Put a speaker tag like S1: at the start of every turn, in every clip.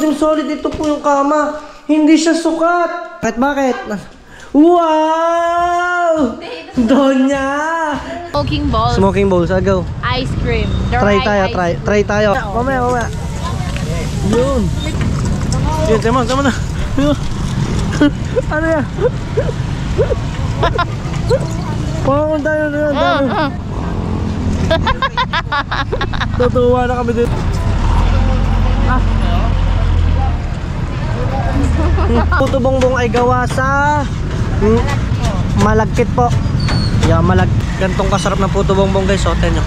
S1: Team Solid, ito po yung kama. Hindi siya sukat. Bakit? Wow! Donya!
S2: Smoking balls.
S1: Smoking balls, agaw.
S2: Ice cream.
S1: Try tayo, try tayo. Mamaya. Yun. Yun, tama na. Ano yan? Pumunta tayo na yan. Tutuwa na kami dito. Puto bongbong ay gawa sa malagkit po. Yeah, gantong kasarap ng puto bongbong guys. Hotel nyo.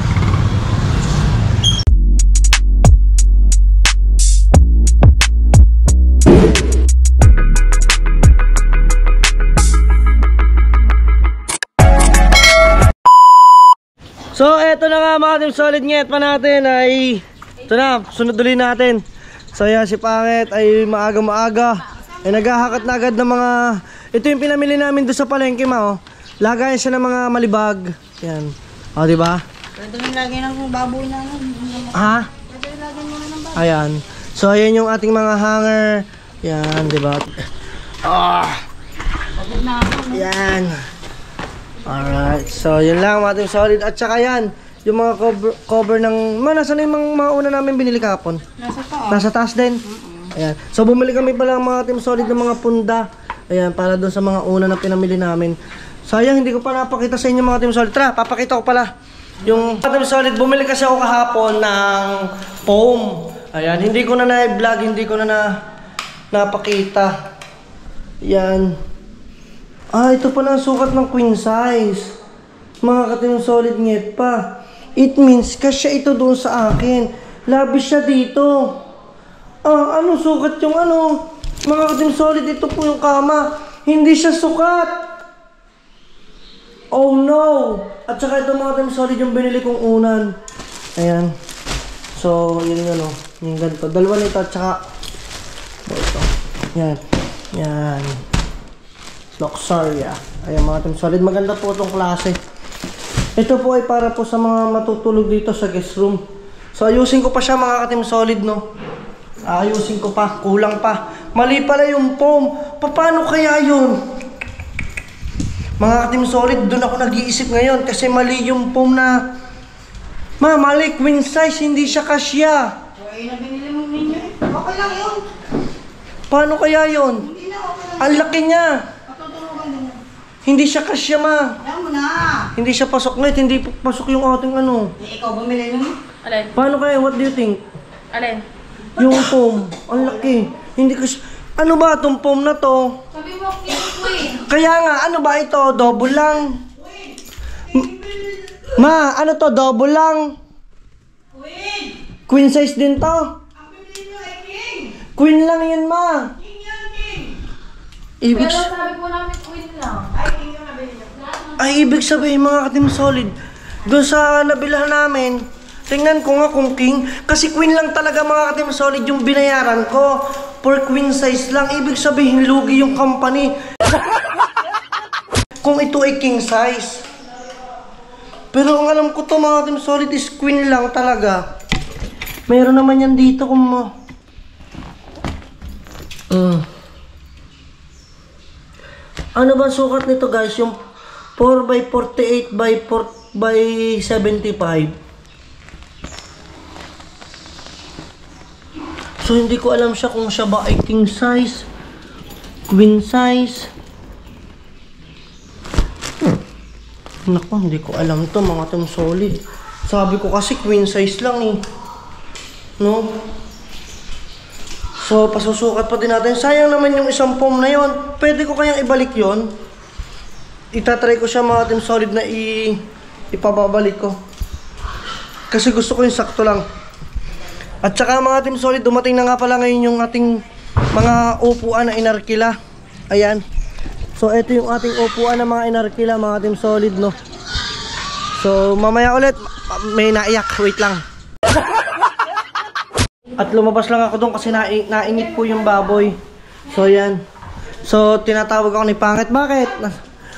S1: So eto na nga mga Team Solid, nget pa natin ay ito na, sunod ulit natin. So yan, si Pangit ay maaga ay naghahakat na agad ng mga, ito yung pinamili namin doon sa palengke oh. Lagayan siya ng mga malibag. Yan. O diba?
S3: Pwede rin lagay ng baboy na.
S1: Ha?
S3: Pwede rin lagay mo ng baboy.
S1: Ayan. So ayan yung ating mga hanger. Yan, diba? Yan. Alright, so yun lang mga Team Solid. At saka yan, yung mga cover ng, nasaan yung mga una namin binili kahapon?
S3: Nasa taas.
S1: Nasa taas din? Ayan. So bumili kami pala mga Team Solid ng mga punda. Ayan, para doon sa mga una na pinamili namin. Sayang, hindi ko pa napakita sa inyo mga Team Solid. Tara, papakita ko pala. Yung Team Solid, bumili kasi ako kahapon ng foam. Ayan, hindi ko na na-vlog, hindi ko na napakita. Ayan. Ito pala ang sukat ng queen size. Mga ka-Team Solid, nget pa. It means, kasya ito doon sa akin. Labis siya dito. Ano sukat yung ano? Mga ka-Team Solid, ito po yung kama. Hindi siya sukat. Oh no! At saka ito mga Team Solid, yung binili kong unan. Ayan. So, yun yun yung ganito. Dalawa nito at saka ito. Yan. Yan. Luxuria. Ayan mga Team Solid, maganda po itong klase. Ito po ay para po sa mga matutulog dito sa guest room. So ayusin ko pa siya mga ka-Team Solid, no? Ayusin ko pa, kulang pa. Mali pala yung foam. Paano kaya yun? Mga ka-Team Solid, doon ako nag-iisip ngayon kasi mali yung foam na mali, queen size, hindi siya kasya.
S3: Okay na binili mo ninyo. Okay lang yun.
S1: Paano kaya yun?
S3: Hindi na, okay lang.
S1: Ang laki niya. Hindi siya kasya, ma.
S3: Alam mo na.
S1: Hindi siya pasok net, hindi pasok yung ating ano.
S3: Ikaw bumili nun?
S2: Alin?
S1: Paano kaya? What do you think?
S2: Alin?
S1: Yung foam, ang laki. Hindi kasya. Ano ba itong foam na to?
S3: Sabi mo, queen.
S1: Kaya nga, ano ba ito? Double lang. Ma, ano to? Double lang.
S3: Queen.
S1: Queen size din to.
S3: Ang bibili nyo ay king.
S1: Queen lang yun, ma.
S3: King yan, king.
S1: Ibig,
S2: Pero sabi po namin queen lang.
S3: Ay, king yung nabili nyo.
S1: ibig sabihin mga ka-Team Solid, doon sa nabilhan namin, tingnan ko nga kung king. Kasi queen lang talaga mga ka-Team Solid yung binayaran ko. For queen size lang. Ibig sabihin, lugi yung company. Kung ito ay king size. Pero ang alam ko to mga Team Solid is queen lang talaga. Meron naman yan dito kung mo. Ano ba sukat nito guys? Yung 4x48 by 75. So hindi ko alam siya kung siya ba ay king size, queen size. Naku, hindi ko alam to mga Team Solid. Sabi ko kasi queen size lang eh. No? So, pasusukat pa din natin. Sayang naman yung isang foam na yon. Pwede ko kayang ibalik yon. Itatry ko siya mga Team Solid na ipababalik ko. Kasi gusto ko yung sakto lang. At saka mga Team Solid, dumating na nga pala ngayon yung ating mga upuan na inarkila. Ayan. So, ito yung ating upuan na mga inarkila, mga Team Solid, no? So, mamaya ulit, may naiyak. Wait lang. At lumabas lang ako doon kasi naingit po yung baboy. So, yan. So, tinatawag ako ni Pangit. Bakit?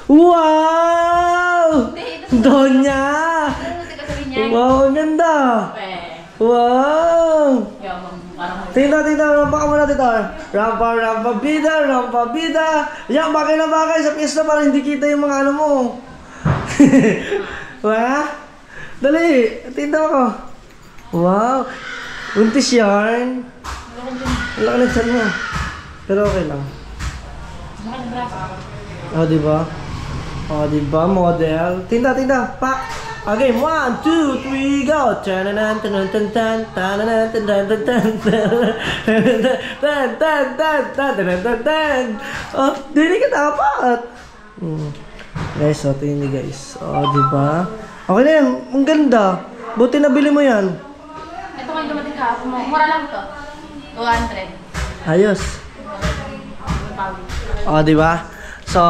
S1: Wow! Donya! Wow, ang ganda! Wow!
S2: Parang
S1: Tingnan, rampa ka muna dito. Rampa, bida. Yan, bagay na bagay sa piyesta para hindi kita yung mga ano mo. Wala? Dali, tingnan ako. Wow! Buntis yarn. Wala ka na tiyan mo. Pero okay lang. Oh, diba? Oh, diba, model? Tinda, pak! Okay, 1, 2, 3, go! Tananan, tanan, tan, tan, tananan, tan, tan, tan, tan, tan, tan, tan, tan, tan, tan. Oh, dili ka dapat! Guys, oh, tingin niyo guys. Oh, diba? Okay na yan, ang ganda. Buti nabili mo yan.
S2: ito kayo dumating ka. Mura lang to. 200.
S1: Ayos. Oh, diba? So,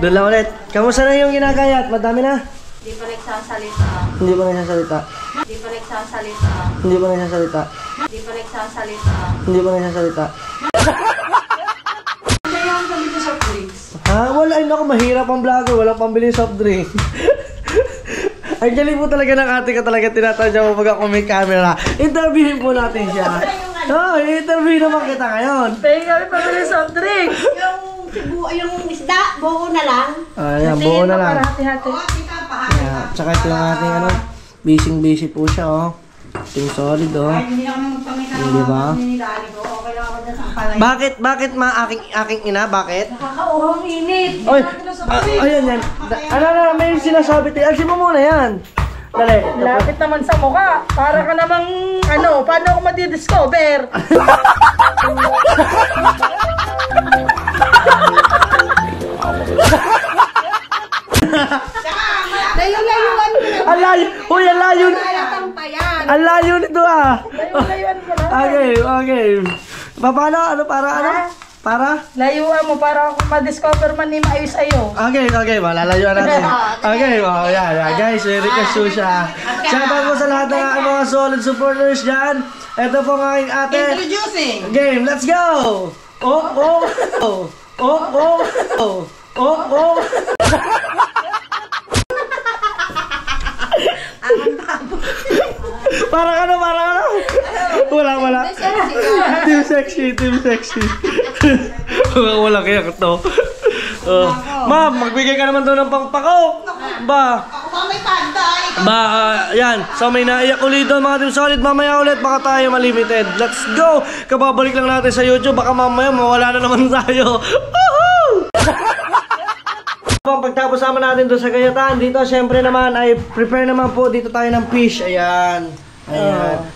S1: doon lang ulit. Kamusta na yung ginagayat? Madami na?
S2: Hindi pa nagsasalita.
S1: Hindi pa nagsasalita.
S2: Hindi pa nagsasalita.
S1: Hindi pa nagsasalita.
S2: Hindi pa nagsasalita.
S1: Hindi pa nagsasalita.
S3: Ano yung gamit mo sa drinks?
S1: Ha? Wala. Ay, naku, mahirap ang vlogger. Walang pambili soft drink. Ang galing po talaga ng ate ko talaga. Tinatadya mo pag ako may camera. Interviewin po natin siya. Oh, interview naman kita ngayon.
S2: Pwede kami pabili soft drink.
S3: Yung isda, buo na lang.
S1: Ayan, buo na lang.
S2: Hati-hati.
S3: Oo, tita, pahay.
S1: Ayan. Tsaka ito yung ating ano. Busy po siya, oh. Ting solid, oh.
S3: Ay, hindi na kami magpamita ng
S1: Hindi ba?
S3: mga ninidali ko. Okay lang ako dyan sa palay.
S1: Bakit aking ina? Bakit?
S2: Nakakauhang init.
S1: Oy, ayan yan. Ano, may sinasabi tayo. Alisin mo muna yan. Dali.
S2: Lapit naman sa mukha. Para ka namang, paano ako madidiscover?
S3: Layo-layuan mo na.
S1: Ang layo. Uy, ang layo.
S3: Layatang pa yan.
S1: Ang layo nito ah.
S2: Layuan mo na.
S1: Okay. Paano? Ano? Para?
S2: Layuan mo para ako madiscover man ni maayos sa'yo.
S1: Okay. Malalayuan natin. Okay, yeah. Guys, may request po siya. Shoutout po sa lahat ng mga solid supporters dyan. Ito po ang aking ate.
S3: Introducing.
S1: Game, let's go! Oh. Parang ano? Wala. Team sexy. Wala kaya to. Ma'am, magbigay ka naman doon ng pangpako. Ba?
S3: Ako pa may panday.
S1: Yan. So may naiyak ulit doon mga Team Solid. Mamaya ulit baka tayo malimited. Let's go! Kababalik lang natin sa YouTube. Baka mamaya mawala na naman tayo. Woohoo! Pagtapos naman natin doon sa Gayatan, dito syempre naman ay prepare naman po dito tayo ng fish. Ayan.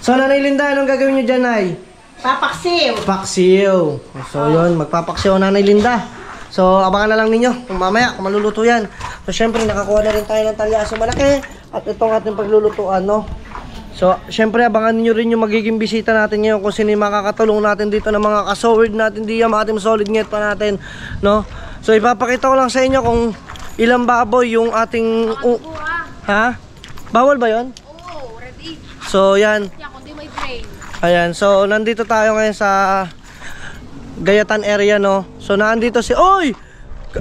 S1: So Nanay Linda, anong gagawin nyo dyan, Nay?
S3: Papaksiw.
S1: Paksiw. So yun, magpapaksiw Nanay Linda. So abangan na lang ninyo kung mamaya kung maluluto yan. So syempre nakakuha na rin tayo ng talyaso malaki. At itong ating paglulutuan, no? So syempre abangan niyo rin yung magiging bisita natin ngayon kung sino yung makakatulong natin dito ng mga kasoward natin diyan, mga Team Solid Nget pa natin, no? So ipapakita ko lang sa inyo kung ilang baboy yung ating ha? Bawal ba 'yon?
S2: Oo, ready.
S1: So yan.
S2: Yan, kundi may brain.
S1: Ayan, so nandito tayo ngayon sa Gayatan area, no? So nandito si Oy!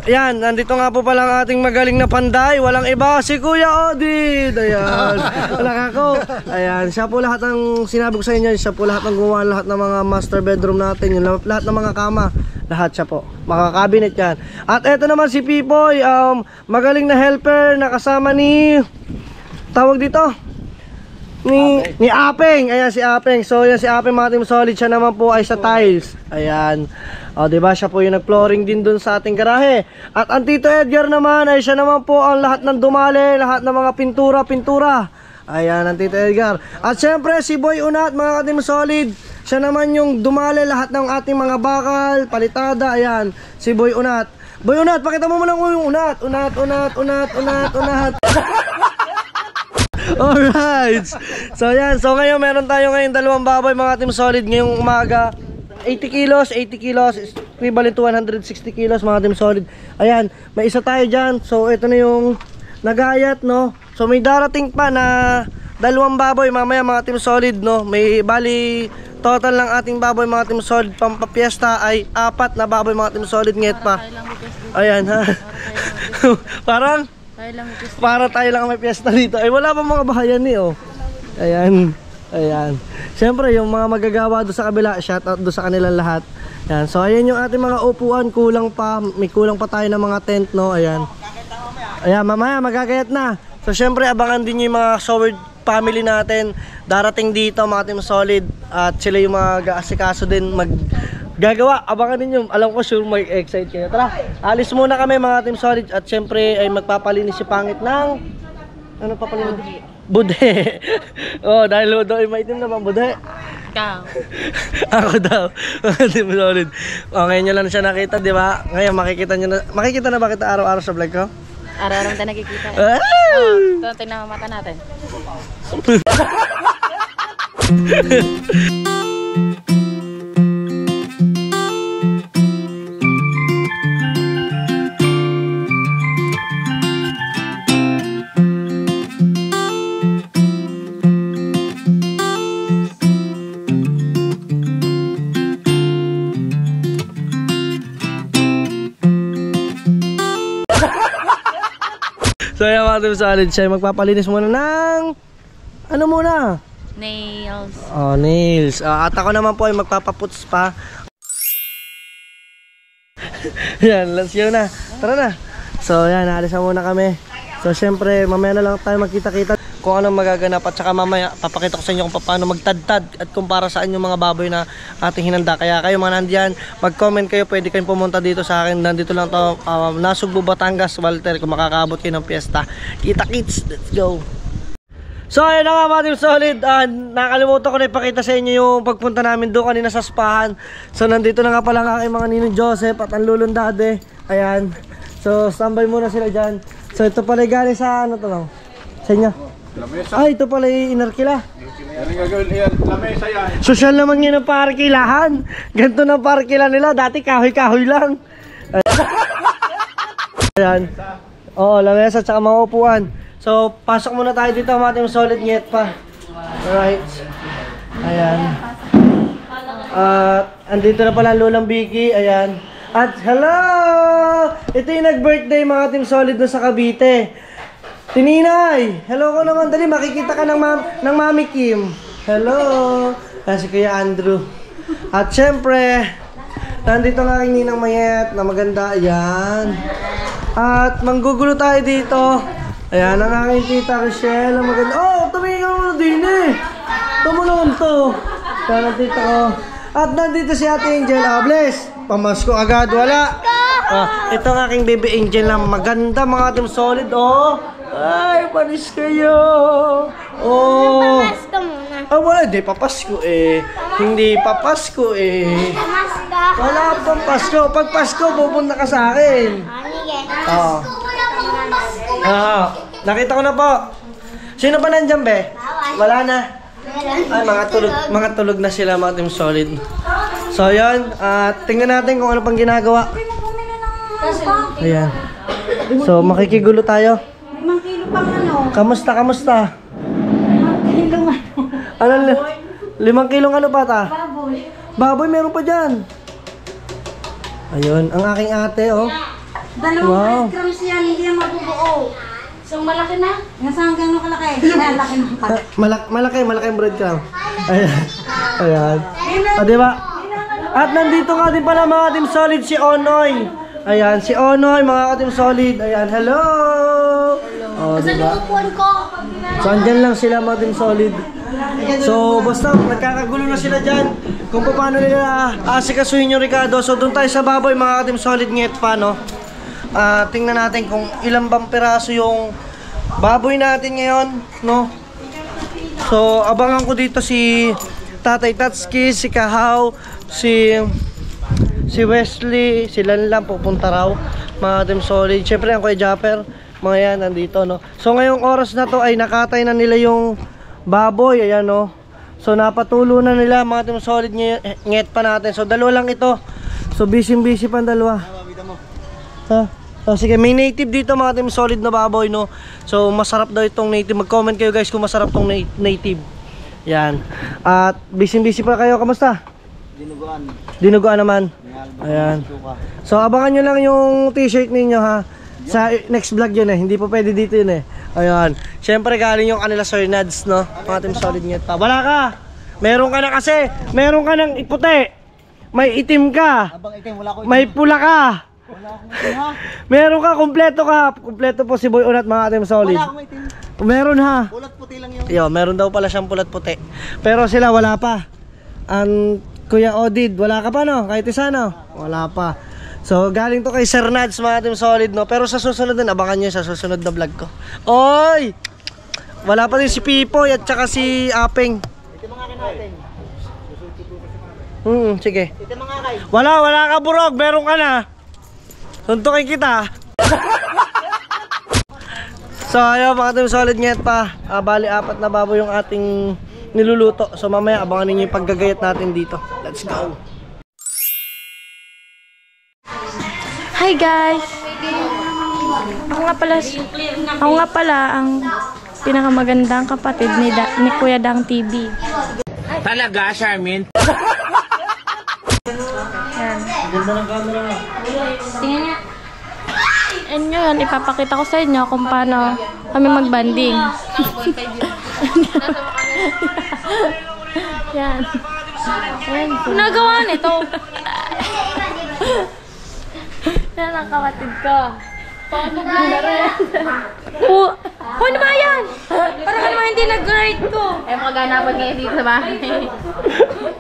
S1: Ayan, nandito nga po pala ang ating magaling na panday. Walang iba, si Kuya Odid. Ayan, wala ako. Ayan, siya po lahat ng sinabi ko sa inyo. Siya po lahat ng gumawa, lahat ng mga master bedroom natin, yung lahat ng mga kama. Lahat siya po, mga cabinet yan. At eto naman si Pipoy, magaling na helper na kasama ni, tawag dito, ni Apeng. Ayan si Apeng. So yan si Apeng, mga Team Solid. Siya naman po ay sa tiles. Ayan. O diba, siya po yung nag-flooring din dun sa ating garahe. At ang Tito Edgar naman ay siya naman po ang lahat ng dumali, lahat ng mga pintura. Ayan ang Tito Edgar. At syempre si Boy Unat, mga Team Solid. Siya naman yung dumali lahat ng ating mga bakal, palitada. Ayan, si Boy Unat. Boy Unat, pakita mo muna yung Unat. Unat. Alright. So yan, so ngayon meron tayo ngayon dalawang baboy, mga Team Solid, ngayong umaga. 80 kilos, equivalent to 160 kilos, mga Team Solid. Ayan, may isa tayo dyan. So ito na yung nagayat, no. So may darating pa na dalawang baboy mamaya, mga Team Solid, no. May bali total ng ating baboy, mga Team Solid, pampapiesta ay 4 na baboy, mga Team Solid, nget pa. Ayan ha. Para tayo lang may piyesta dito. Ay wala pa mga bahayan ni, oh. Ayan. Ayan. Siyempre, yung mga magagawa doon sa kabila, shoutout doon sa kanilang lahat. Ayan. So, ayan yung ating mga upuan. Kulang pa. May kulang pa tayo ng mga tent, no? Ayan. Ayan, mamaya, magagayat na. So, siyempre, abangan din yung mga Soward family natin. Darating dito, mga Team Solid. At sila yung mga asikaso din gagawa. Abangan din yung, alam ko sure mag-excite kayo. Tara, alis muna kami mga Team Solid. At siyempre, ay magpapalinis si Pangit ng... Ano papalinis? Budhe. Oh, dahil daw ay maitim naman budhe.
S3: Ikaw.
S1: Ako daw. Team Solid. Oh, ngayon nyo lang siya nakita, di ba? Ngayon makikita nyo na. Makikita na ba kita araw-araw sa vlog ko?
S3: Araw-araw tayo nakikita.
S1: Ah!
S3: Ito, tingnan ang mata natin.
S1: So yan mga Team Solid, siya magpapalinis muna ng... Ano muna?
S3: Nails.
S1: Oh, nails. At ako naman po ay magpapaputs pa. Yan, let's go na. Tara na. So yan, naalis na muna kami. So syempre, mamaya na lang tayo magkita-kita kung anong magaganap. At saka mamaya, papakita ko sa inyo kung paano magtadtad at kung para saan yung mga baboy na ating hinanda. Kaya kayo mga nandiyan, mag-comment kayo. Pwede kayong pumunta dito sa akin. Nandito lang to, Nasugbu, Batangas, Walter. Kung makakaabot kayo ng piyesta. Kita-kits, let's go. So ayun na nga mga Team Solid, nakalimutan ko na ipakita sa inyo yung pagpunta namin doon kanina sa spahan. So nandito na nga pala ang aking mga ninong Joseph at ang lulong dade. Ayan. So standby muna sila dyan. So ito pala galing sa ano to lang? Sa inyo?
S4: Lamesa.
S1: Ay ito pala yung inarkila.
S4: Yan ang gagawin yan. Lamesa yan.
S1: Social naman yun ang parkilahan. Ganito na parkila nila. Dati kahoy-kahoy lang. Ayan. Oo, lamesa at saka mga upuan. So, pasok muna tayo dito mga Team Solid Nyet pa. Alright. Ayan. At andito na pala ang Lolang Vicky. Ayan. At hello! Ito yung nag-birthday mga Team Solid na sa Cavite. Tininay! Hello ko naman. Dali, makikita ka ng Mami Kim. Hello! Kasi Kuya Andrew. At syempre, nandito ang aking ninang Mayet na maganda. Ayan. At manggugulo tayo dito. Ayan, ang aking tita Rochelle, ang maganda. Oh, tumingin ka muna din eh. Tumulong to. Ayan ang tita ko. At nandito si Ate Angel. Bless. Pamasko agad, wala. Ito ang aking baby Angel na maganda mga Team Solid. Oh. Ay, panis kayo. Oh.
S3: Papasko muna.
S1: Ah, wala. Hindi papasko eh. Hindi papasko eh.
S3: Pamasko.
S1: Wala pang Pasko. Pag Pasko, pupunta ka sa akin. Oo. Nakita ko na po. Sino ba nandyan, be? Wala na. Ay, mga tulog na sila, mga Team Solid. So, yun. Tingnan natin kung ano pang ginagawa. Ayan. So, makikigulo tayo.
S3: 5 kilo pang ano.
S1: Kamusta, kamusta?
S3: 5 kilo nga.
S1: Ano, 5 kilong ano pa ta?
S3: Baboy.
S1: Baboy, meron pa dyan. Ayun, ang aking ate, oh.
S3: 2
S1: Wow.
S3: breadcrumbs yan, hindi yan mabubuo. So, malaki na? Nasa hanggang nung kalaki. Malaki na pala.
S1: Malaki ang breadcrumb. Ayan. Ayan. Diba? At nandito nga din pala mga Team Solid si Onoy. Ayan, si Onoy, mga Team Solid. Ayan, hello! Oh, diba? So, andyan lang sila mga Team Solid. So, basta nagkakagulo na sila dyan kung paano nila asikasuhin yung Ricardo. So, doon tayo sa baboy mga Team Solid Nyet pa, no? Tingnan natin kung ilang bang piraso yung baboy natin ngayon, no? So, abangan ko dito si Tatay Tatski, si Kahaw, si Wesley, sila lang pupunta raw, mga Team Solid. Siyempre, ang Kuya Japper, mga yan, nandito, no? So, ngayong oras na to ay nakatay na nila yung baboy, ayan, no? So, napatulo na nila, mga Team Solid, Nyet pa natin. So, dalawa lang ito. So, busy pa ang dalawa. Ha? So, sige, may native dito mga Team Solid na baboy, no? So, masarap daw itong native. Mag-comment kayo guys kung masarap tong native. Yan. At busy pa kayo. Kamusta? Dinuguan naman. Ayan. So, abangan nyo lang yung t-shirt ninyo, ha? Sa next vlog yun eh. Hindi po pwede dito yun eh. Ayun. Siyempre galing yung kanila Sir Nads, no? Mga Team Solid Nyet pa. Wala ka! Meron ka na kasi! Meron ka ng iputi! May itim ka!
S5: Abang itim, wala ko itim.
S1: May pula ka!
S5: Wala akong itim ha.
S1: Meron ka! Kompleto ka! Kompleto po si Boy Unat, mga Team Solid.
S5: Wala akong itim.
S1: Meron ha!
S5: Bulat puti lang yung...
S1: Yo, meron daw pala siyang pulat puti. Pero sila wala pa. Kuya Odid, wala ka pa no? Kahit isa no? Wala pa. So, galing to kay Sir Nads, mga Team Solid, no? Pero sa susunod din, abangan nyo sa susunod na vlog ko. Oy! Wala pa din si Pipoy at saka si Apeng.
S5: Ito mga natin.
S1: Sige.
S5: Ito mga kay.
S1: Wala ka burog, meron ka na. Suntukin kita. So, ayun, mga Team Solid Nyet pa. Bali, 4 na baboy yung ating niluluto. So, mamaya, abangan ninyo yung paggagayat natin dito. Let's go!
S6: Hi guys! Ako nga pala ang pinakamagandang kapatid ni Kuya Dang TV.
S7: Talaga, Charmin?
S6: Yan.
S1: Ganda ng camera nga.
S6: Tingnan niya. And yun, ipapakita ko sa inyo kung paano kami magbanding. Yan. Yan. Nagawa nito. Yan ang kapatid ko. Paano ba yan? Paano ba yan? Parang ka naman hindi nag-grade ko.
S3: Eh, maganapan ngayon dito sa bahay.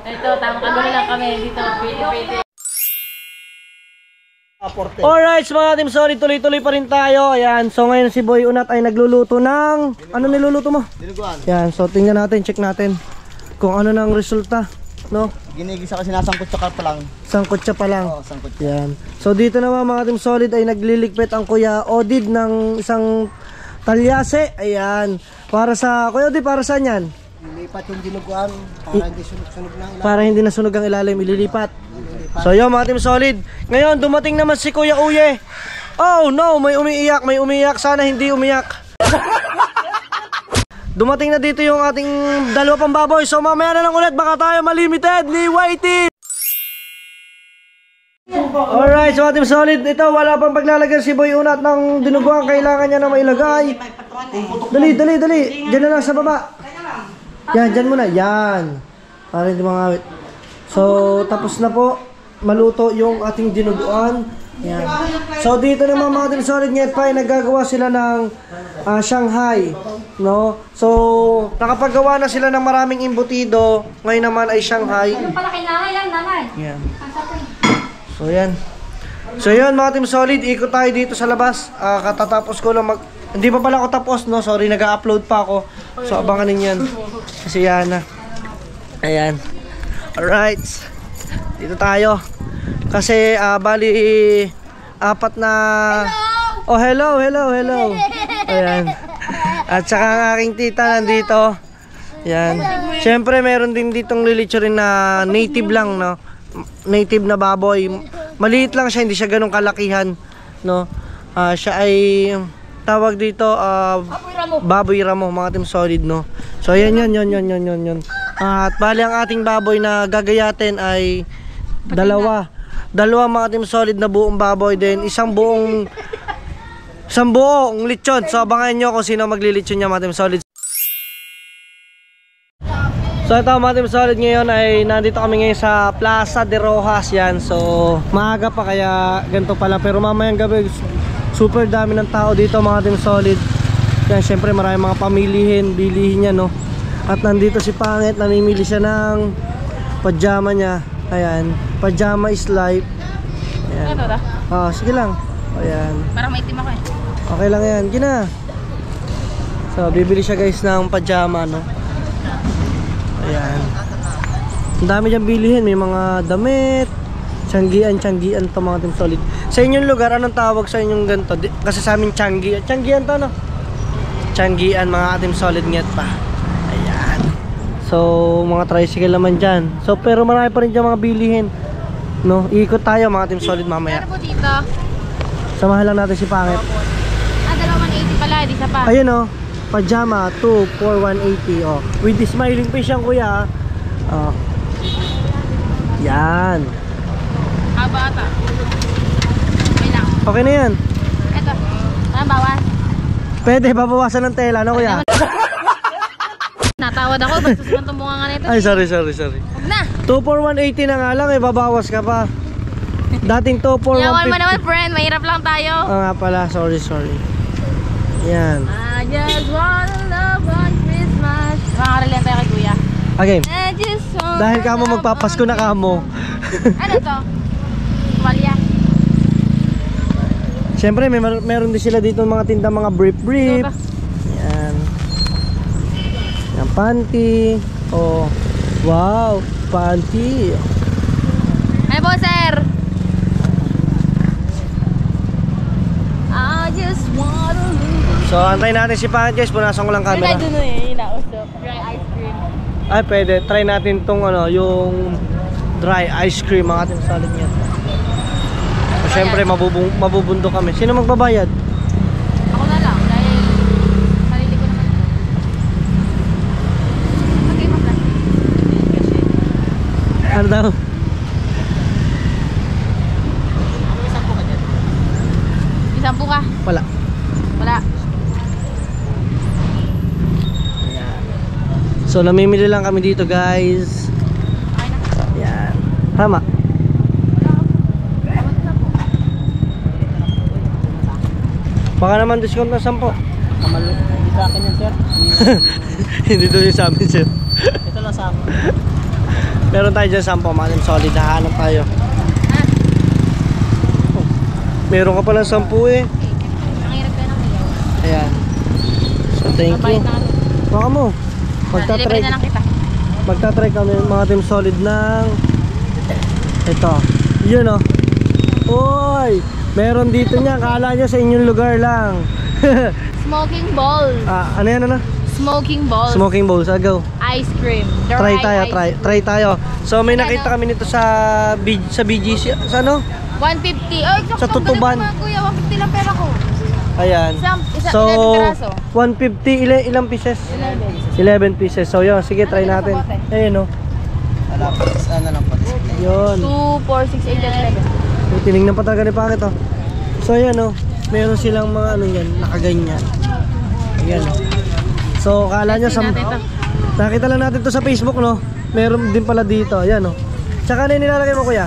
S3: Ito, tama kagulo lang kami dito. Pwede.
S1: Alright, mga Team Solid, tuloy-tuloy pa rin tayo. Ayan, so ngayon si Boy Unat ay nagluluto ng... Ano niluluto mo?
S5: Dinuguan.
S1: Ayan, so tingnan natin, check natin kung ano nang resulta, no?
S5: Ginigisa kasi nasangkot tsaka pa lang.
S1: Sangkotsa pa lang.
S5: Oo, sangkot.
S1: Yan. So dito naman mga Team Solid ay nagliligpit ang Kuya Odid ng isang talyase. Ayan. Para sa Kuya Odid, para saan yan?
S5: Ilipat yung dinuguan para hindi sunog-sunog na ilalim.
S1: Para hindi nasunog ang ilalim, ililipat. So yun mga Team Solid. Ngayon dumating naman si Kuya Uye. Oh no, may umiiyak. Sana hindi umiyak. Dumating na dito yung ating dalawa pang baboy. So mamaya na lang ulit, baka tayo malimited ni Whitey. Alright, so Team Solid, ito wala pang paglalagyan si Boy Unat ng dinuguan. Kailangan niya na mailagay. Dali. Diyan na lang sa baba. Yan, dyan muna. Yan. Para hindi mangawit. So, tapos na po. Maluto yung ating dinuguan. Yan. So, dito naman mga Team Solid Nyet pa ay naggagawa sila ng Shanghai. No? So, nakapagawa na sila ng maraming imbutido. Ngayon naman ay Shanghai.
S3: Pala kailangan lang naman.
S1: Yan. So, yan. So, yan mga Team Solid. Ikot tayo dito sa labas. Katatapos ko lang Hindi pa pala ako tapos, no? Sorry, nag-upload pa ako. So, abangan ninyo yan. Kasi yan na. Ayan. Alright. Dito tayo. Kasi, bali, 4 na... Oh, hello. Ayan. At saka ang aking tita nandito. Ayan. Siyempre, meron din ditong lilitsurin na native lang, no? Native na baboy. Maliit lang siya, hindi siya ganun kalakihan, no? Siya ay... tawag dito baboy ramo mga Team Solid, no. So ayan yun. At bali ang ating baboy na gagayatin ay dalawa mga Team Solid na buong baboy, din isang buong lechon. So abangan nyo kung sino maglilechon niya mga Team Solid. So ito mga Team Solid, ngayon ay nandito kami ngayon sa Plaza de Rojas. Yan, so maaga pa kaya ganito pala, pero mamayang gabi super dami ng tao dito mga Team Solid. Yan, syempre maraming mga bilihin niya, no. At nandito si Pangit, namimili siya ng pajama niya. Ayan, pajama is life. Ayan. Sige lang. Ayan.
S3: Parang may itim ako eh.
S1: Okay lang yan, gina. So bibili siya guys ng pajama, no. Ayan. Ang dami diyang bilihin, may mga damit, Tianggian to mga Team Solid. Sa inyong lugar, anong tawag sa inyong ganito? Kasi sa amin Tianggian to, no? Tianggian mga Team Solid Nyet pa. Ayan. So, mga tricycle naman dyan. So, pero marami pa rin dyan mga bilihin, no? Ikot tayo mga Team Solid mamaya.
S3: Ano po dito?
S1: Samahan lang natin si Pangit.
S3: 180 pala, di sa pa.
S1: Ayun, oh. Pajama 2 for 180, oh. With the smiling face yan, kuya. Oh. Yan.
S3: Haba ata. Okay lang.
S1: Okay na yan.
S3: Ito.
S6: bawas.
S1: Pwede, babawasan ng tela, no kuya?
S6: Natawad ako, basta sa tumbungan nga nito.
S1: Ay, sorry.
S6: Huwag na.
S1: 2 for 180 na nga lang, babawas ka pa. Dating 2 for
S6: Yawan mo
S1: 150.
S6: naman, friend. Mahirap lang tayo.
S1: Nga pala, sorry. Yan.
S6: I just wanna love on Christmas. Makakaralian tayo kay kuya.
S1: Okay.
S6: I just wanna
S1: Dahil kamo
S6: love
S1: magpapasko na kamo.
S6: Ano to? Tuwalya.
S1: Siyempre, meron din sila dito mga tinda, mga brief. Yan. Yan, panty. Oh, wow, panty.
S6: Ano po, sir? I just wanna love.
S1: So, antayin natin si Panty guys. Punasan ko lang camera.
S6: Doon eh, inausap. Dry ice cream.
S1: Ay, pwede. Try natin tong yung dry ice cream. Ang ating solid niya. So, siyempre, mabubundo kami. Sino magbabayad?
S6: Ako na lang, dahil sarili ko naman. Okay, maka.
S1: Ano daw?
S6: Isang po ka.
S1: Wala.
S6: Wala.
S1: So, namimili lang kami dito guys.
S6: Okay na.
S1: Yan. Tama. Baka naman discount na 10.
S5: Kamalo. Hindi sa akin yan, sir.
S1: Hindi to yung sa amin, sir.
S5: Ito lang sa akin.
S1: Meron tayo dyan 10, malim solid. Hahanap tayo. Oh, meron ka pala 10 eh.
S6: Ang hirap ka ng ilaw.
S1: Ayan. So, thank you.
S6: Mabait na ano.
S1: Baka mo.
S6: Delivery na lang kita.
S1: Magta-try kami mga team solid ng ito. Yun oh. Oy! Meron dito niya. Kala niya sa inyong lugar lang.
S6: Smoking balls.
S1: Ano yan ano?
S6: Smoking balls.
S1: Smoking bowls. Go.
S6: Ice cream.
S1: Try
S6: Dry
S1: tayo,
S6: ice
S1: try tayo. So may
S6: Ano?
S1: nakita kami nito sa BGC, sa ano?
S6: 150. Oh, exact.
S1: Sa Tutuban.
S6: Kuya, 150 lang pera ko.
S1: Ayan.
S6: So, 11 peraso.
S1: 150, ilang pieces? 11 pieces. So yun, sige, try
S6: Ano
S1: natin.
S6: sa bote?
S1: Ayun oh.
S5: Wala pa. Ano lang po. Display.
S1: Yun.
S6: 2, 4, 6, 8, 11.
S1: Tinignan pa talaga ni Pangit oh. So ayan oh. Meron silang mga ano yan, nakaganyan. Ayan oh. So kala nyo sa...
S6: Natin to.
S1: Nakita lang natin to sa Facebook no. Meron din pala dito. Ayan oh. Tsaka ano yung nilalagay mo kuya?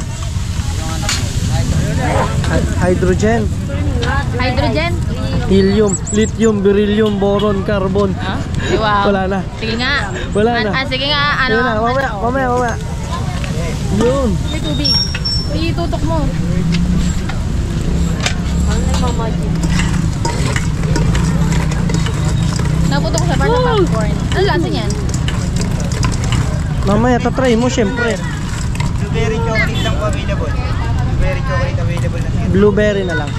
S1: Hydrogen.
S6: Hydrogen.
S1: Helium, lithium, beryllium, boron, carbon.
S6: Huh? Wow.
S1: Wala na.
S6: Sige nga.
S1: Wala na.
S6: Sige nga. Ano?
S1: Yun na, mamaya. Yun.
S6: May tubig. Itutok mo. Naputok ko sa part ng popcorn. Ano lasa niyan?
S1: Mamaya, tatry mo syempre.
S5: Blueberry chocolate lang po available. Blueberry chocolate available na sir.
S1: Blueberry na lang.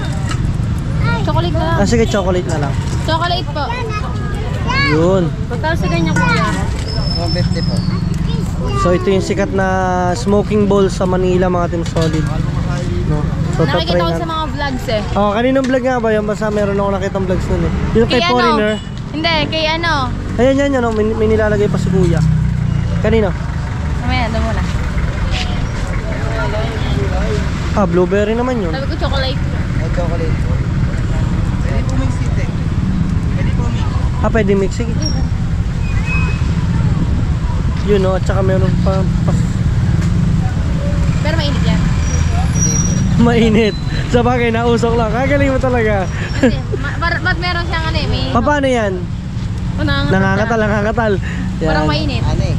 S6: Chocolate na lang.
S1: Ah, sige, chocolate na lang.
S6: Chocolate po.
S1: Yun.
S6: Pagkalo sa ganyan kuya.
S5: 150 po.
S1: So, ito yung sikat na smoking bowl sa Manila, mga team solid. No? So, tatry
S6: Nakikita ko sa
S1: natin.
S6: mga vlogs eh.
S1: Oh, kaninong vlog nga ba yun? Basta meron ako nakitang vlogs nun eh. Yung kay
S6: Kay ano?
S1: Foreigner.
S6: Hindi, kay ano.
S1: Ayan, yan, oh, may nilalagay pa si Kuya. Kanino?
S6: Mamaya, doon muna.
S1: Ah, blueberry naman yun.
S6: Sabi ko chocolate.
S5: Ay, chocolate po. Pwede po mix it eh. Pwede po mix.
S1: Ah, pwede mix. Sige. Yun, oh, at saka meron pa
S6: Pero mainit yan.
S1: mainit. Sa bagay, nausok lang. Kagaling mo talaga.
S6: Kasi, ba't meron siyang ano eh, may...
S1: Paano yan? Nangangatal. Yan.
S6: Parang mainit.
S5: Ano eh?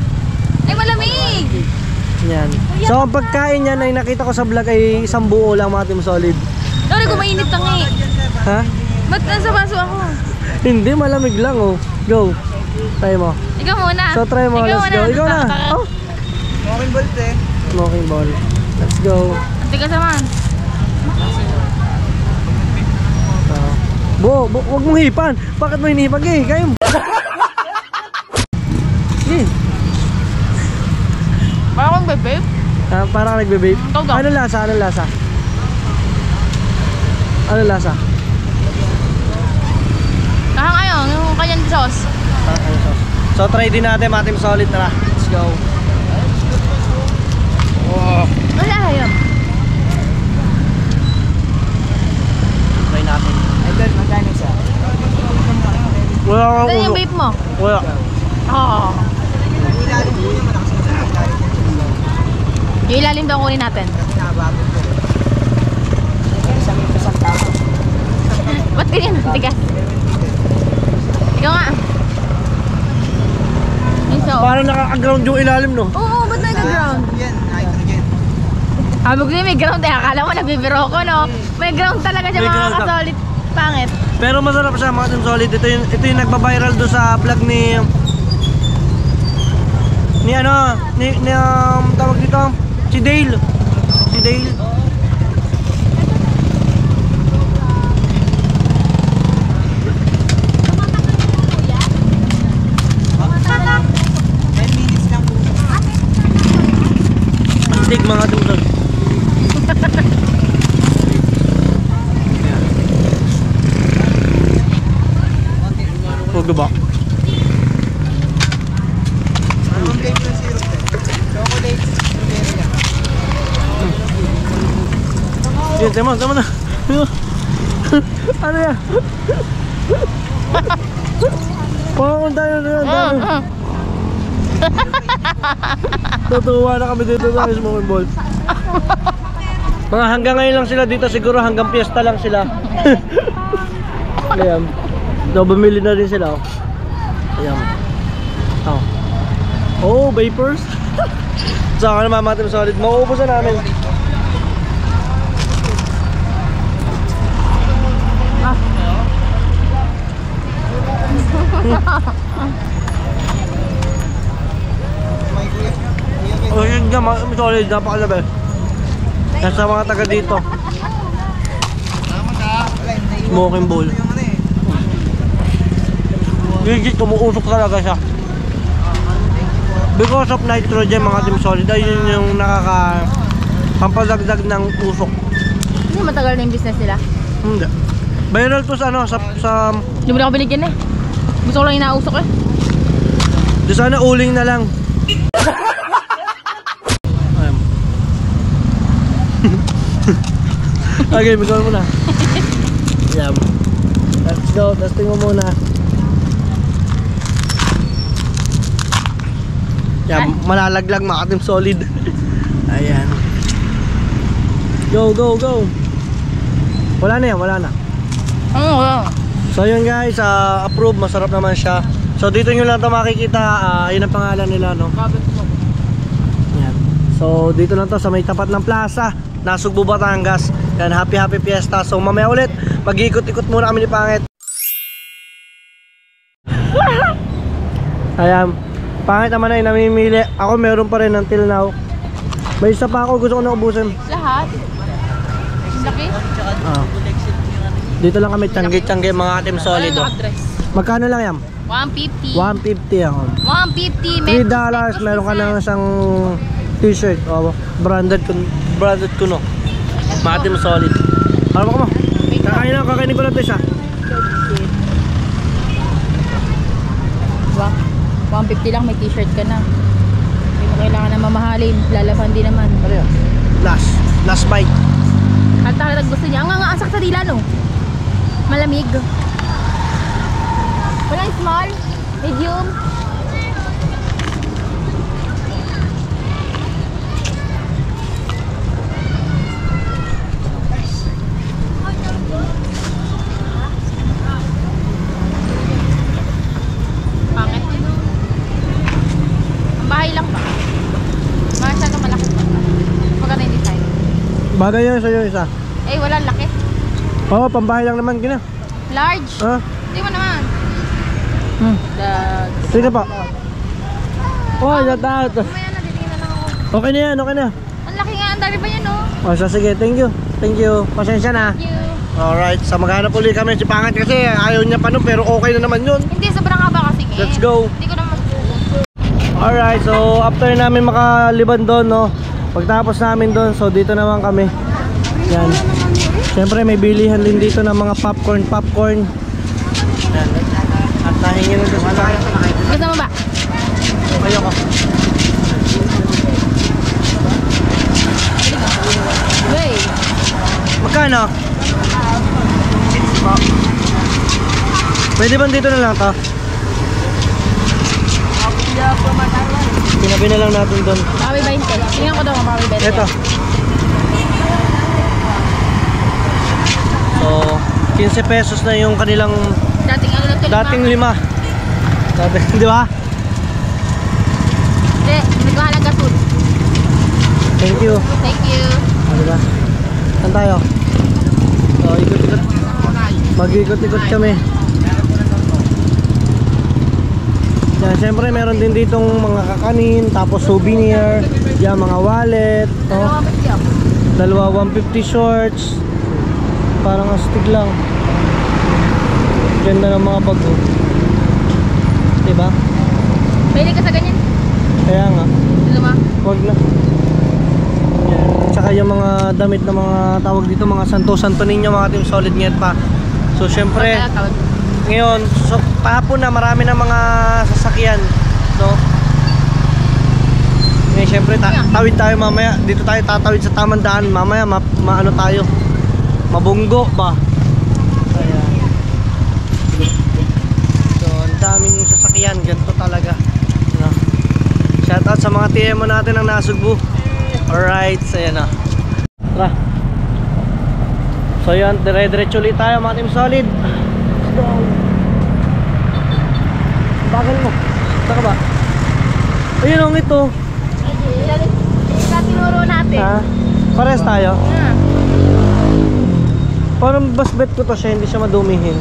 S6: Ay, malamig!
S1: Yan. So, ang pagkain yan ay nakita ko sa vlog ay isang buo lang, mga team solid.
S6: Sorry kung mainit lang eh.
S1: Ha?
S6: Ba't nasa baso ako?
S1: Hindi, malamig lang, oh. Go. Try mo.
S6: Ikaw muna.
S1: So, try mo. Let's go. Ikaw na. Oh.
S5: Smoking balls eh.
S1: Smoking ball. Let's go.
S6: Hindi ka saman.
S1: Huwag mong hipan. Bakit mo hinihipan? Kayo.
S6: Parang kong bebe.
S1: Parang ka nagbe-vape.
S6: Ikaw daw.
S1: Ano lasa? Ano lasa?
S6: Kahang ayun, yung kanyang sauce.
S1: So try din natin, mga team solid. Tara, let's go. Oh,
S6: Wala yun.
S1: try natin.
S5: Idol, magkano siya?
S3: mo.
S1: Wala.
S3: Oo.
S5: Yung ilalim po niya, malakas yung sa ilalim.
S3: Yung ilalim daw kunin natin.
S5: Nabago po.
S3: Ba't ganyan? Tigas. Ikaw nga. So,
S1: Parang nakaka-ground yung ilalim, no?
S3: oo, ba't nag-ground?
S5: Yan, nitrogen.
S3: Habog din may ground eh. Akala mo nagbibiro ko, no? May ground talaga siya
S1: May
S3: mga
S1: ground ka.
S3: kasolit. Pangit.
S1: Pero masarap siya mga Team Solid. Ito yung nagba-viral do sa vlog ni tawag dito, si Dale. Si Dale. Astig mga Team Solid. Huwag ba?
S5: Ang flavor ng syrup eh. Chocolate, strawberry lang.
S1: Yan, tama na. Ano yan? Pangakunta tayo na yan. Tutuwa na kami dito sa smoking ball. Mga hanggang ngayon lang sila dito, siguro hanggang piyesta lang sila. Ayan. So, bumili na rin sila. Ayan. Oh, vapors. Saka naman mga Team Solid, mauubusan namin. Oh, yun nga mga Team Solid, napakalabi. Nasa mga taga dito. Smoking bowl.
S5: Yung ano eh.
S1: Legit, umuusok talaga siya. Because of nitrogen mga Team Solid, ayun yung pampalagdag ng usok.
S3: Hindi matagal na yung business nila.
S1: Hindi. Viral to sa ano, sa
S3: Hindi mo na ako binigyan eh. Gusto ko lang inausok eh.
S1: di sana uling na lang. Ayun. Okay, bigyan mo na. Yeah. Let's go, testing mo muna. Yan, malalaglag mga Team Solid. Ayan. Go, go, go. Wala na yan, wala na.
S3: Oo.
S1: So yun guys, approve, masarap naman siya. So dito nyo lang ito makikita, yun ang pangalan nila, no? Yan. So dito lang to sa may tapat ng plaza, Nasugbu, Batangas. Yan, happy fiesta. So mamaya ulit, mag-ikot-ikot muna kami ni Pangit. Ayan. Pangit naman ay namimili. Ako meron pa rin until now. May isa pa ako gusto ko na ubusin.
S3: Lahat? Laki?
S1: Dito lang kami tiyangge-tiyangge mga Team Solid.
S3: Ano address?
S1: Magkano lang yan?
S3: 150.
S1: 150 ako.
S3: 150.
S1: $3 meron ka ng isang t-shirt. Branded ko no. Mga Team Solid. Ano ba mo? Kakainin ko lang ito isa.
S3: 150 lang, may t-shirt ka na. Hindi mo kailangan na mamahalin. Lalaban din naman.
S1: Ano yan? Last bite.
S3: At talagang gusto niya. Ang asak sa dila, no? Malamig. Walang small, medium. Pangit. Ang bahay lang ba? Masyado malaki. Maganda yung design.
S1: Bagay yan sa'yo isa.
S3: Eh, wala laki.
S1: Oo, pambahay lang naman gina.
S3: Large.
S1: Ha?
S3: Hindi mo naman.
S1: Sige pa. Oh, natat.
S3: Mamaya na, titingnan lang ako.
S1: Okay na yan, okay na.
S3: Ang laki nga, ang dami ba yan, no?
S1: O, so sige, thank you. Thank you. Pasensya na.
S3: Thank you.
S1: Alright, so maghanap ulit kami si Pangit kasi ayaw niya pa nun, pero okay na naman yun.
S3: Hindi, sobrang haba kasi eh.
S1: Let's go.
S3: Hindi ko na
S1: Alright, so after namin makaliban doon, no, pagtapos namin doon, so dito naman kami. Yan. Siyempre may bilihan din dito ng mga popcorn. Yan. At nahingin nito sa akin.
S3: Gusto mo ba?
S1: Ayoko.
S3: Wait.
S1: Magkano? Pwede ba dito na lang to? Tinabi na lang natin doon.
S6: Baka may 20. Tingnan ko daw kung baka may 20.
S1: Ito. So, 15 pesos na yung kanilang
S6: Dating ano na ito?
S1: dating 5. Dating, di ba?
S6: Hindi, nagkahalaga food.
S1: Thank you.
S6: Thank you.
S1: Diba? Saan tayo? So, ikot-ikot. Mag-ikot-ikot kami. Yan, syempre meron din ditong mga kakanin, tapos souvenir, yan, mga wallet, oh. Dalawa 150 shorts. Parang astig lang. Ganda ng mga bag, oh. Diba?
S6: Mahilig ka sa ganyan?
S1: Kaya nga.
S6: Ano ba?
S1: Wag na. Yan. Tsaka yung mga damit na mga tawag dito, mga Santo Niño, mga Team Solid Nyet pa. So syempre, ngayon, so, pahapon na marami na mga sasakyan, no? Ngayon syempre, tawid tayo mamaya. Dito tayo tatawid sa tamang daan. Mamaya, maano tayo? Mabunggo ba? Ayan. So, ang daming sasakyan. Ganito talaga, no? Shoutout sa mga TMO natin ang nasugbo. Alright, so yan na. Tara. So yun, dire-diretso ulit tayo mga Team Solid. Let's go. Bagal mo. Saka ba? Ayun ang ito.
S6: Tinuro natin.
S1: Ha? Pares tayo? Parang basbet ko to siya, hindi siya madumihin.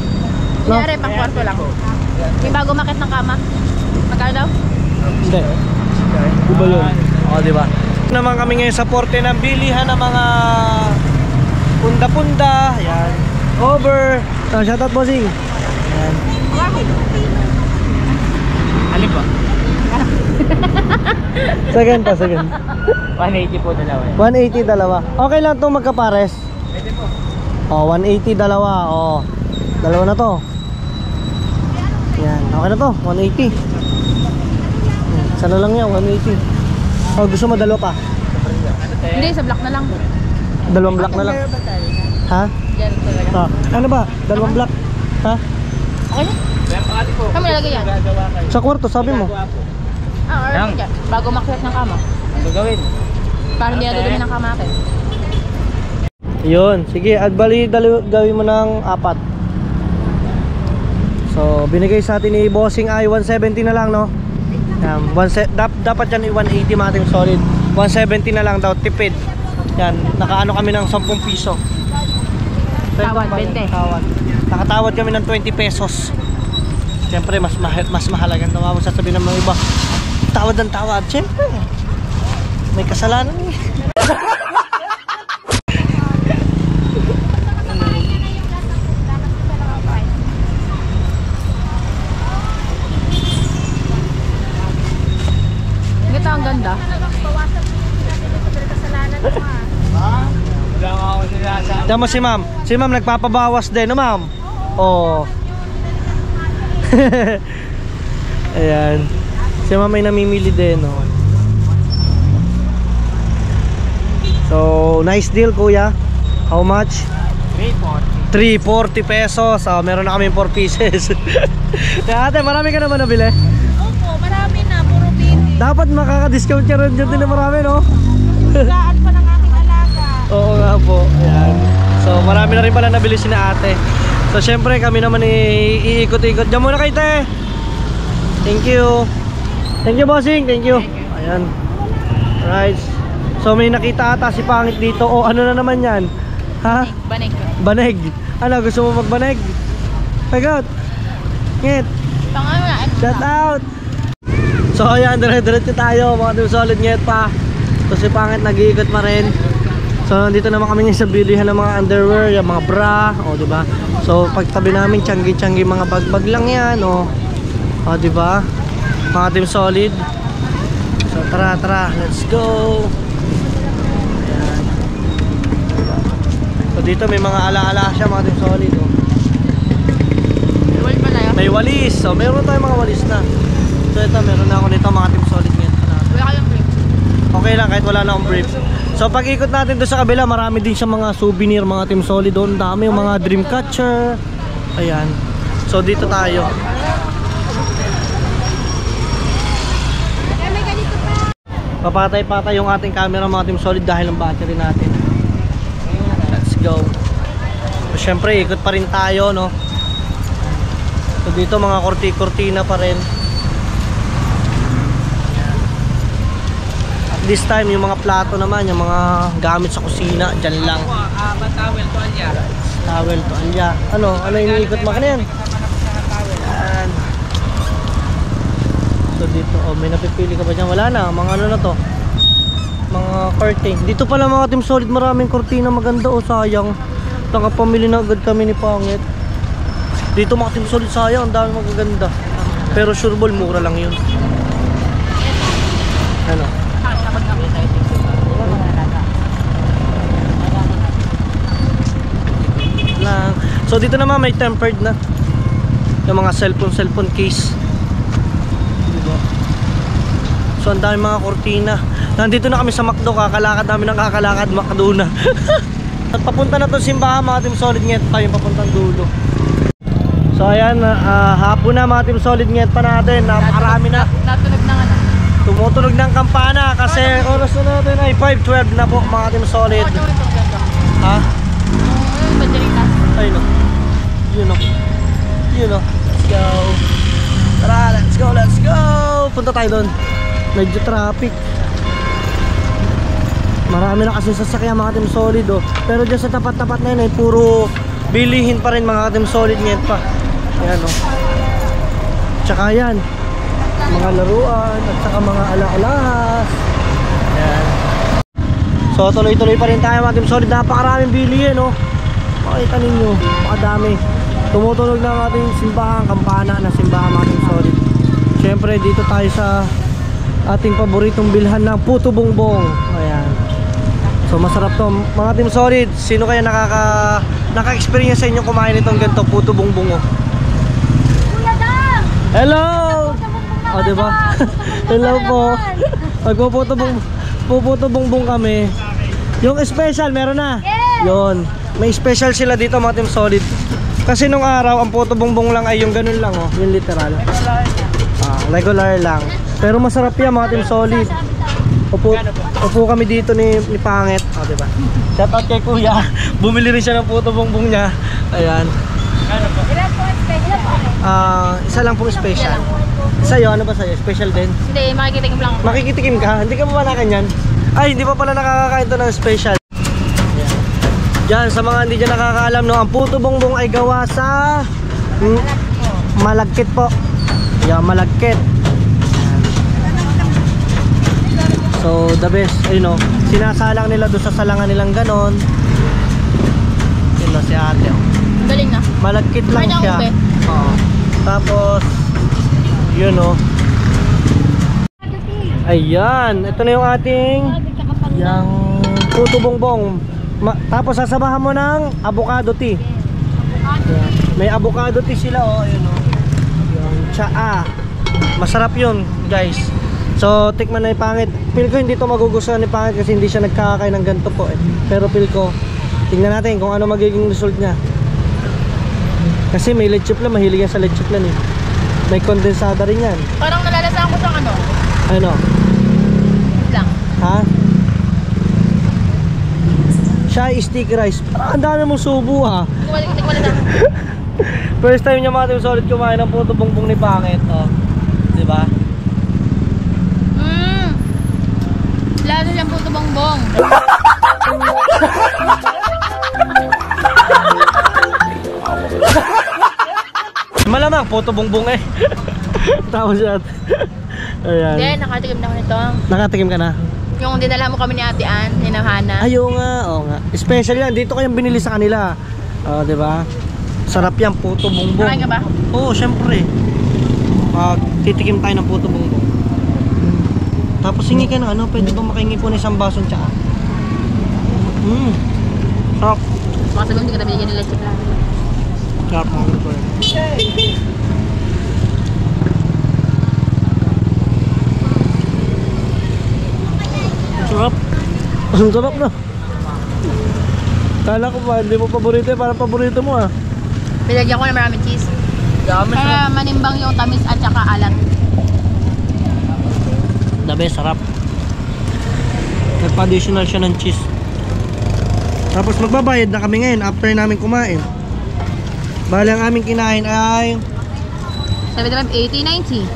S1: No?
S6: Kunyari, pang kwarto lang. May bago makit ng kama. Magkano daw?
S1: Hindi. Di ba yun? Oo, di ba? Naman kami ngayon sa porte ng bilihan ng mga punda-punda. Yan. Over. So, shoutout bossing. Yan.
S7: Alin po?
S1: Second pa, second.
S7: 180 po dalawa.
S1: 180 dalawa. Okay lang to magkapares. Pwede po. Oh, 180 dalawa. Oh. Dalawa na to. Yan, okay na to. 180. Sana lang yan, 180. Oh, gusto mo dalawa pa?
S6: Hindi, sa black na lang.
S1: Dalawang black na lang. Ha?
S6: Yan talaga.
S1: Ah, ano ba? Dalawang black. Ha?
S6: Okay na? Kami nalagay yan.
S1: Sa kwarto, sabi mo.
S6: Ah, or dyan. Bago makit ng kama.
S7: Ano gawin?
S6: Para hindi nadudumi ng kama akin.
S1: Yun, sige, at bali gawin mo ng 4. So, binigay sa atin ni Bossing ay 170 na lang, no? Dapat yan i-180 mga Team Solid. 170 na lang daw, tipid. Yan, nakaano kami ng 10 piso.
S6: Tawad, 20.
S1: Tawad. Nakatawad kami ng 20 pesos. Siyempre, mas mahalagang tawad. Sasabihin ng mga iba, tawad ng tawad. Siyempre, may kasalanan eh.
S6: Ito ang ganda.
S1: Diyan mo si ma'am. Si ma'am nagpapabawas din, no ma'am? Oo. Ayan. Si ma'am ay namimili din, no? So, nice deal kuya. How much? 340 pesos. Meron na kami 4 pieces. Ate, marami ka naman nabili?
S3: Opo, marami na. Puro baby.
S1: Dapat makaka-discount ka rin dyan din na marami, no?
S3: Gaan pa ng aking alaga.
S1: Oo nga po. Ayan. So marami na rin pala nabili si na ate. So syempre kami naman iikot-ikot. Diyan muna kayo te. Thank you. Thank you bossing. Thank you. Ayan. Alright. So may nakita ata si Pangit dito. O ano na naman yan? Ha?
S6: Banig.
S1: Baneg. Ano gusto mo magbaneg? Pagot. Ngit.
S6: Pangalan mo na.
S1: Shout out. So ayan, dire-diretso tayo mga Team Solid Nyet pa. So si Pangit nag-iikot pa rin. So nandito naman kami ngayon sa bilihan ng mga underwear, yung mga bra, o di ba? So pagtabi namin tiyanggi-tiyanggi mga bag-bag lang 'yan, o di ba? Mga Team Solid. So tara, let's go. Ayan. So dito may mga ala-ala siya mga Team Solid, o.
S6: Wal pala yun.
S1: May walis. So meron tayong mga walis na. So ito meron na ako nito mga Team Solid ngayon.
S6: Wala kayong brief.
S1: Okay lang kahit wala na akong brief. So pag ikot natin doon sa kabila, marami din siya mga souvenir, mga Team Solid doon. Dami yung mga dream catcher. Ayan. So dito tayo. Papatay-patay yung ating camera mga Team Solid dahil ang battery natin. Let's go. So, syempre ikot pa rin tayo, no. So dito mga kortina pa rin. At this time yung mga plato naman, yung mga gamit sa kusina, dyan lang.
S7: Towel to alya.
S1: Towel to alya. Ano yung iniikot mo kanyan? Yan. So dito, oh, may napipili ka ba dyan? Wala na, mga ano na to, mga curtain. Dito pala mga Team Solid, maraming kurtina maganda. Oh, sayang, nakapamili na agad kami ni Pangit. Dito mga Team Solid, sayang, ang dami magaganda. Pero sure ball, mura lang yun. Ano? Lang. So dito naman may tempered na yung mga cellphone case. Diba? So ang dami mga kurtina. Nandito na kami sa McDo, kakalakad namin ng kakalakad, McDo na. At papunta na to simbahan mga Team Solid, nget pa yung papuntang dulo. So ayan, hapon na mga Team Solid, nget pa natin, napakarami na.
S6: Natunog na nga na.
S1: Tumutunog ng kampana kasi oras na natin ay 5:12 na po mga Team Solid. Ha? Ayun o. Yun o. Yun o. Let's go. Tara, let's go. Punta tayo doon. Medyo traffic. Marami na kasi sasakyan mga Team Solid, oh. Pero dyan sa tapat-tapat na yun ay puro bilihin pa rin mga Team Solid, nget pa. Ayan o. Tsaka yan, mga laruan at saka mga ala-alahas. Ayan. So tuloy-tuloy pa rin tayo mga Team Solid. Napakaraming bilihin, oh. Makita ninyo, makadami. Tumutunog na ang ating simbahan, kampana na simbahan mga Team Solid. Syempre dito tayo sa ating paboritong bilhan ng puto bongbong. Ayan. So masarap to mga Team Solid. Sino kaya naka-experience sa inyo kumain itong ganito, puto bongbong, oh? Hello! O, diba? Hello po. Magpuputo bongbong kami. Yung special meron na. Yon. May special sila dito mga Team Solid. Kasi nung araw ang puto bongbong lang ay yung ganun lang, oh, yung literal. Regular lang. Pero masarap yan mga Team Solid. Upo kami dito ni Pangit. O, diba? Shout out kay Kuya. Bumili rin siya ng puto bongbong niya. Ayan. Isa lang pong special. Sa'yo, ano ba sa'yo? Special din?
S6: Hindi, makikitikim lang.
S1: Makikitikim ka? Hindi ka ba na kanyan? Ay, hindi pa pala nakakakain to ng special. Diyan, sa mga hindi dyan nakakaalam, no, ang puto bongbong ay gawa sa malagkit po. Yan, malagkit. So, the best, ayun, no, sinasalang nila doon sa salangan nilang ganon. Yun, no, si ate, oh.
S6: Galing na.
S1: Malagkit lang
S6: Kanya
S1: siya.
S6: ube.
S1: Oo. Tapos, yun, no. Ayan, ito na yung ating yung puto bongbong. Tapos sasabahan mo ng avocado tea. Ayan. May avocado tea sila, oh, ayun, oh. Yung tsaa. Masarap yun, guys. So, tikman na ni Pangit. Feel ko hindi to magugustuhan ni Pangit kasi hindi siya nagkakain ng ganito po, eh. Pero feel ko, tingnan natin kung ano magiging result niya. Kasi may leche plan, mahilig yan sa leche plan, eh. May kondensada rin yan.
S6: Parang nalalasahan ko siyang ano.
S1: Ano?
S6: Lang.
S1: Ha? Siya sticky rice. Ang dami mong subo, ha.
S6: Tikman na.
S1: First time niya mga Team Solid kumain ng puto bongbong ni Pangit, oh. Diba?
S6: Lalo siyang puto bongbong.
S1: Malamang puto bongbong, eh. Tapos siya. Ayan.
S6: Hindi, nakatikim na ako nito.
S1: Nakatikim ka na?
S6: Yung dinala mo kami ni Ate Ann, ni Hana.
S1: Ayaw nga, oo nga. Special yan, dito kayang binili sa kanila. Diba? Sarap yan, puto bongbong.
S6: Nakain ka ba?
S1: Oo, syempre. Titikim tayo ng puto bongbong. Tapos hingi ka na, ano, pwede ba makahingi po ng isang basong tsaa? Sarap.
S6: Baka sabihin, hindi ka nabigyan nila chip lang.
S1: Sarap mga ito. Sarap. Ang sarap na. Kala ko ba, hindi mo paborito eh, parang paborito mo, ah.
S6: Pinagyan ko na maraming cheese.
S1: Dami.
S6: Para manimbang yung tamis at saka alat.
S1: The best, sarap. Nagpa-additional siya ng cheese. Tapos magbabayad na kami ngayon after namin kumain. Bali ang aming kinain ay
S3: 780, 90.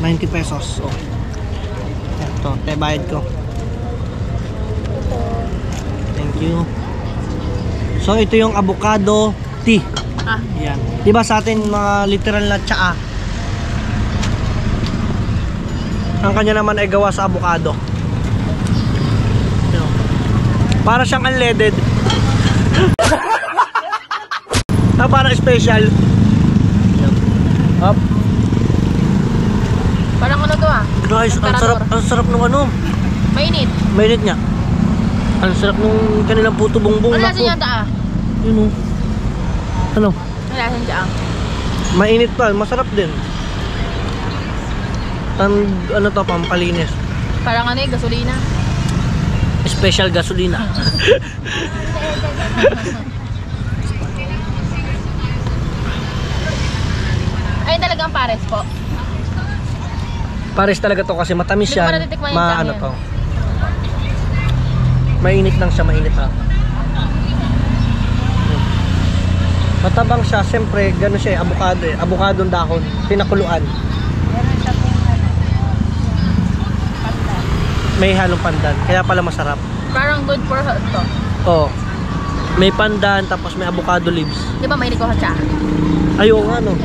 S1: 90 pesos. Oh. Ito, bayad ko. Thank you. So ito yung avocado tea. Yan. Diba sa atin mga literal na tsaa? Ang kanya naman ay gawa sa avocado. Yan. Para siyang unleaded. Parang special. Yan. Up.
S3: Parang ano to
S1: Guys, ang sarap ng ano.
S3: Mainit.
S1: Mainit niya. Ang sarap nung kanilang puto bongbong.
S3: Ano lasan yan
S1: Yun o. Ano?
S3: Ano lasan dyan?
S1: Mainit pa, masarap din. Ano to, pampalinis.
S3: Parang ano yung gasolina.
S1: Special gasolina.
S3: Ayun talagang pares po.
S1: Pares talaga to kasi matamis
S3: Hindi ko
S1: yan.
S3: pa natitikman yung
S1: Ano
S3: tangyan.
S1: to. Mainit lang siya, mainit ha. Matabang siya, siyempre, gano'n siya, avocado eh. Avocadong dahon, pinakuluan. May halong pandan, kaya pala masarap.
S3: Parang good for health to.
S1: Oh. May pandan, tapos may avocado leaves.
S3: Di ba mainit ko sa tsaa?
S1: Ayun nga no.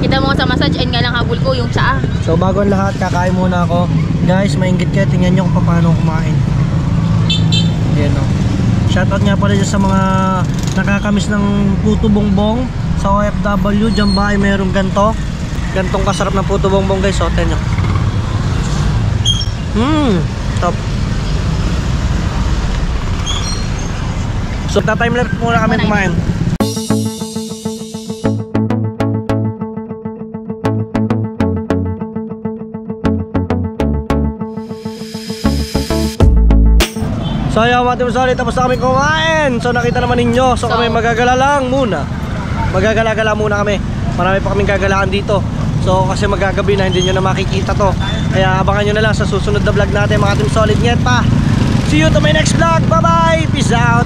S3: Kita mo sa massage, ayun nga lang habol ko yung tsaa.
S1: So bago ang lahat, kakain muna ako. Guys, mainggit kayo, tingnan nyo kung paano kumain. Ayan o. Shoutout nga pala dyan sa mga nakakamiss ng puto bongbong sa OFW. Diyan ba ay mayroong gantong kasarap ng puto bongbong guys. So, tingnan nyo. Top. So, ta-timelapse muna kami kumain. So ayaw mga Timsolid, tapos na kami kumain. So nakita naman ninyo, so kami magagala lang muna. Magagala-gala muna kami. Marami pa kaming gagalaan dito. So kasi magagabi na, hindi nyo na makikita to. Kaya abangan nyo na lang sa susunod na vlog natin mga Timsolid. Nget pa. See you to my next vlog. Bye bye. Peace out.